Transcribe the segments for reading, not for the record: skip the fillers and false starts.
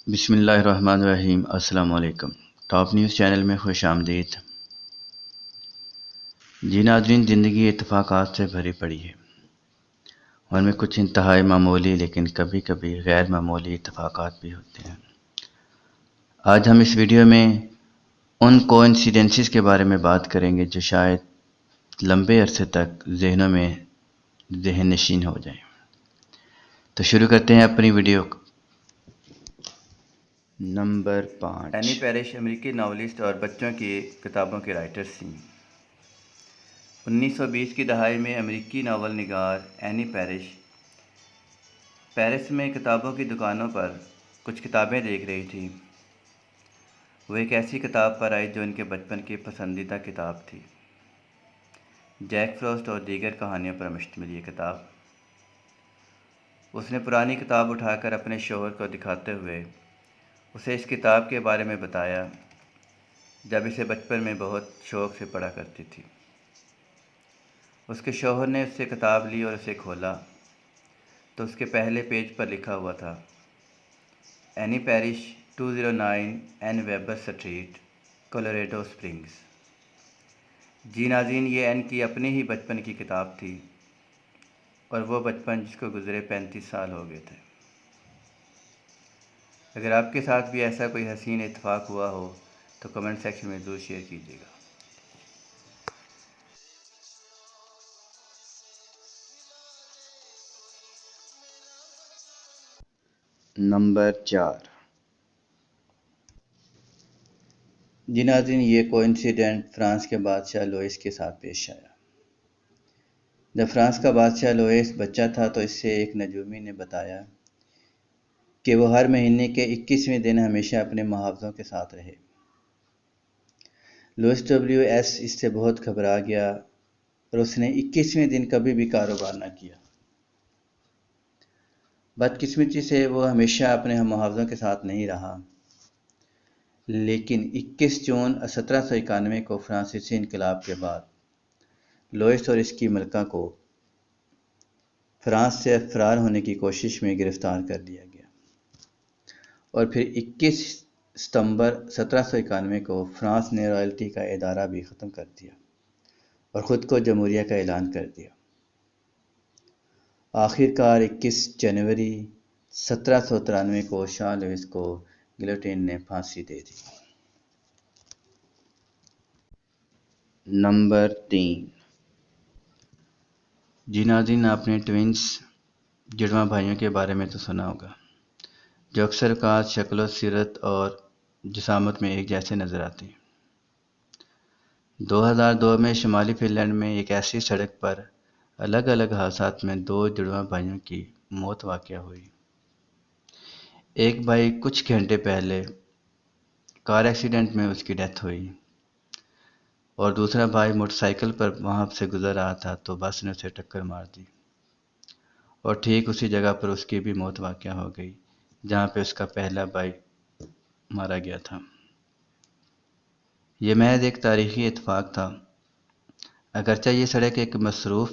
بسم اللہ الرحمن الرحیم۔ السلام علیکم۔ ٹاپ نیوز چینل میں خوش آمدید۔ جی ناظرین، زندگی اتفاقات سے بھری پڑی ہے، ان میں کچھ انتہائی معمولی لیکن کبھی کبھی غیر معمولی اتفاقات بھی ہوتے ہیں۔ آج ہم اس ویڈیو میں ان کوئنسیڈنسز کے بارے میں بات کریں گے جو شاید لمبے عرصے تک ذہنوں میں ذہن نشین ہو جائیں۔ تو شروع کرتے ہیں اپنی ویڈیو کو۔ نمبر 5، اینی پیرش امریکی ناولسٹ اور بچوں کی کتابوں کے رائٹرز تھیں۔ 1920 کی دہائی میں امریکی ناول نگار اینی پیرش پیرس میں کتابوں کی دکانوں پر کچھ کتابیں دیکھ رہی تھی۔ وہ ایک ایسی کتاب پر آئی جو ان کے بچپن کی پسندیدہ کتاب تھی۔ جیک فراسٹ اور دیگر کہانیوں پر مشتمل یہ کتاب۔ اس نے پرانی کتاب اٹھا کر اپنے شوہر کو دکھاتے ہوئے اسے اس کتاب کے بارے میں بتایا جب اسے بچپن میں بہت شوق سے پڑھا کرتی تھی۔ اس کے شوہر نے اس سے کتاب لی اور اسے کھولا تو اس کے پہلے پیج پر لکھا ہوا تھا، Annie Parrish 209 N Weber street, Colorado Springs. جی ناظرین، یہ این کی اپنی ہی بچپن کی کتاب تھی، اور وہ بچپن جس کو گزرے 35 سال ہو گئے تھے۔ اگر آپ کے ساتھ بھی ایسا کوئی حسین اتفاق ہوا ہو تو کمنٹ سیکشن میں ضرور شیئر کیجیے گا۔ نمبر 4، جی ناظرین، یہ کوئنسیڈنٹ فرانس کے بادشاہ لوئس کے ساتھ پیش آیا۔ جب فرانس کا بادشاہ لوئس بچہ تھا تو اس سے ایک نجومی نے بتایا کہ وہ ہر مہینے کے 21ویں دن ہمیشہ اپنے محافظوں کے ساتھ رہے۔ لوئس WS اس سے بہت گھبرا گیا اور اس نے 21ویں دن کبھی بھی کاروبار نہ کیا۔ بدقسمتی سے وہ ہمیشہ اپنے محافظوں کے ساتھ نہیں رہا، لیکن 21 جون 1791 کو فرانسیسی انقلاب کے بعد لوئس اور اس کی ملکہ کو فرانس سے فرار ہونے کی کوشش میں گرفتار کر لیا گیا، اور پھر 21 ستمبر 1791 کو فرانس نے رائلٹی کا ادارہ بھی ختم کر دیا اور خود کو جمہوریہ کا اعلان کر دیا۔ آخر کار 21 جنوری 1793 کو شاہ لوئس کو گلیوٹین نے پھانسی دے دی۔ نمبر 3، جی ناظرین، آپ نے ٹوینس جڑواں بھائیوں کے بارے میں تو سنا ہوگا، جو اکثر اوقات شکل و صورت اور جسامت میں ایک جیسے نظر آتے ہیں۔ 2002 میں شمالی فن لینڈ میں ایک ایسی سڑک پر الگ الگ حادثات میں 2 جڑواں بھائیوں کی موت واقع ہوئی۔ ایک بھائی کچھ گھنٹے پہلے کار ایکسیڈنٹ میں اس کی ڈیتھ ہوئی، اور دوسرا بھائی موٹر سائیکل پر وہاں سے گزر رہا تھا تو بس نے اسے ٹکر مار دی، اور ٹھیک اسی جگہ پر اس کی بھی موت واقع ہو گئی جہاں پہ اس کا پہلا بھائی مارا گیا تھا۔ یہ محض ایک تاریخی اتفاق تھا۔ اگرچہ یہ سڑک ایک مصروف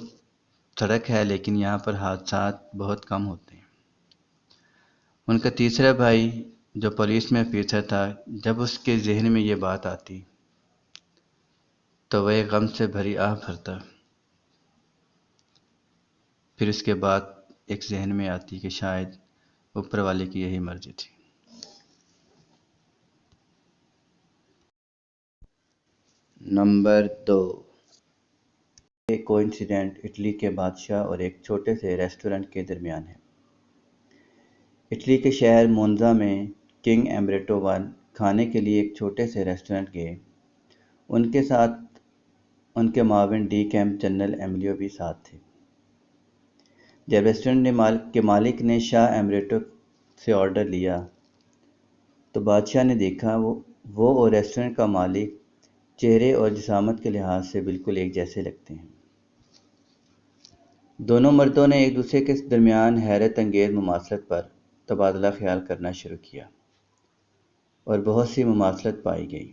سڑک ہے، لیکن یہاں پر حادثات بہت کم ہوتے ہیں۔ ان کا تیسرا بھائی جو پولیس میں افسر تھا، جب اس کے ذہن میں یہ بات آتی تو وہ ایک غم سے بھری آہ بھرتا۔ پھر اس کے بعد ایک ذہن میں آتی کہ شاید اوپر والے کی یہی مرضی تھی۔ نمبر 2، ایک کوئنسیڈنٹ اٹلی کے بادشاہ اور ایک چھوٹے سے ریسٹورنٹ کے درمیان ہے۔ اٹلی کے شہر مونزا میں کنگ ایمبریٹو I کھانے کے لیے ایک چھوٹے سے ریسٹورنٹ گئے۔ ان کے ساتھ ان کے معاون ڈی کیمپ جنرل ایملیو بھی ساتھ تھے۔ جب ریسٹورنٹ کے مالک نے شاہ ایمبریٹو سے آرڈر لیا تو بادشاہ نے دیکھا وہ اور ریسٹورنٹ کا مالک چہرے اور جسامت کے لحاظ سے بالکل ایک جیسے لگتے ہیں۔ دونوں مردوں نے ایک دوسرے کے درمیان حیرت انگیز مماثلت پر تبادلہ خیال کرنا شروع کیا، اور بہت سی مماثلت پائی گئی۔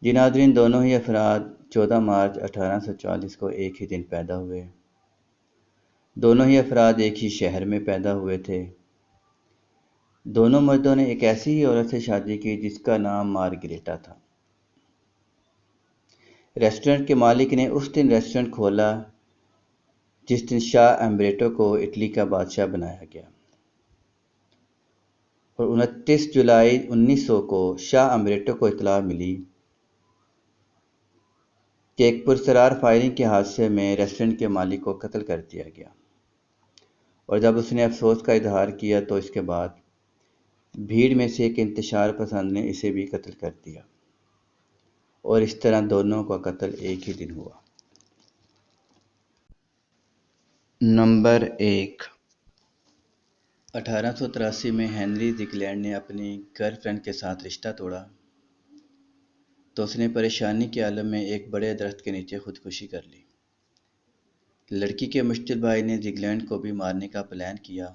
جی ناظرین، دونوں ہی افراد 14 مارچ 1840 کو ایک ہی دن پیدا ہوئے۔ دونوں ہی افراد ایک ہی شہر میں پیدا ہوئے تھے۔ دونوں مردوں نے ایک ایسی ہی عورت سے شادی کی جس کا نام مارگریٹا تھا۔ ریسٹورنٹ کے مالک نے اس دن ریسٹورنٹ کھولا جس دن شاہ امبریٹو کو اٹلی کا بادشاہ بنایا گیا، اور 29 جولائی 1900 کو شاہ امبریٹو کو اطلاع ملی کہ ایک پراسرار فائرنگ کے حادثے میں ریسٹورنٹ کے مالک کو قتل کر دیا گیا، اور جب اس نے افسوس کا اظہار کیا تو اس کے بعد بھیڑ میں سے ایک انتشار پسند نے اسے بھی قتل کر دیا، اور اس طرح دونوں کا قتل ایک ہی دن ہوا۔ نمبر 1، 1883 میں ہنری زگلینڈ نے اپنی گرل فرینڈ کے ساتھ رشتہ توڑا تو اس نے پریشانی کے عالم میں ایک بڑے درخت کے نیچے خودکشی کر لی۔ لڑکی کے مشتل بھائی نے زگلینڈ کو بھی مارنے کا پلان کیا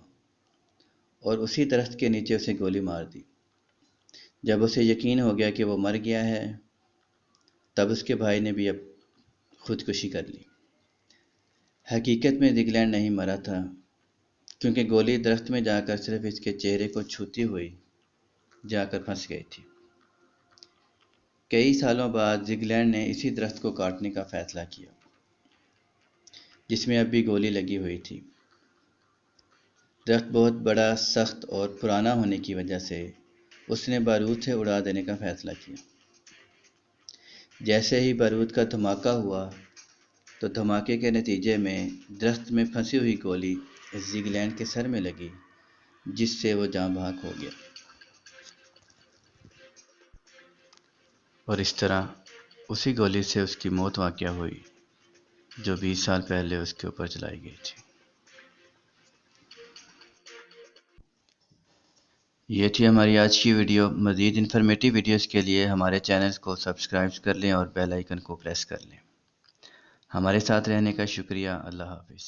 اور اسی درخت کے نیچے اسے گولی مار دی۔ جب اسے یقین ہو گیا کہ وہ مر گیا ہے تب اس کے بھائی نے بھی اب خودکشی کر لی۔ حقیقت میں زگلینڈ نہیں مرا تھا، کیونکہ گولی درخت میں جا کر صرف اس کے چہرے کو چھوتی ہوئی جا کر پھنس گئی تھی۔ کئی سالوں بعد زگلینڈ نے اسی درخت کو کاٹنے کا فیصلہ کیا جس میں اب بھی گولی لگی ہوئی تھی۔ درخت بہت بڑا، سخت اور پرانا ہونے کی وجہ سے اس نے بارود سے اڑا دینے کا فیصلہ کیا۔ جیسے ہی بارود کا دھماکہ ہوا تو دھماکے کے نتیجے میں درخت میں پھنسی ہوئی گولی زگلینڈ کے سر میں لگی، جس سے وہ جاں بحق ہو گیا، اور اس طرح اسی گولی سے اس کی موت واقع ہوئی جو 20 سال پہلے اس کے اوپر چلائی گئی تھی۔ یہ تھی ہماری آج کی ویڈیو۔ مزید انفارمیٹیو ویڈیوز کے لیے ہمارے چینل کو سبسکرائب کر لیں اور بیل آئیکن کو پریس کر لیں۔ ہمارے ساتھ رہنے کا شکریہ۔ اللہ حافظ۔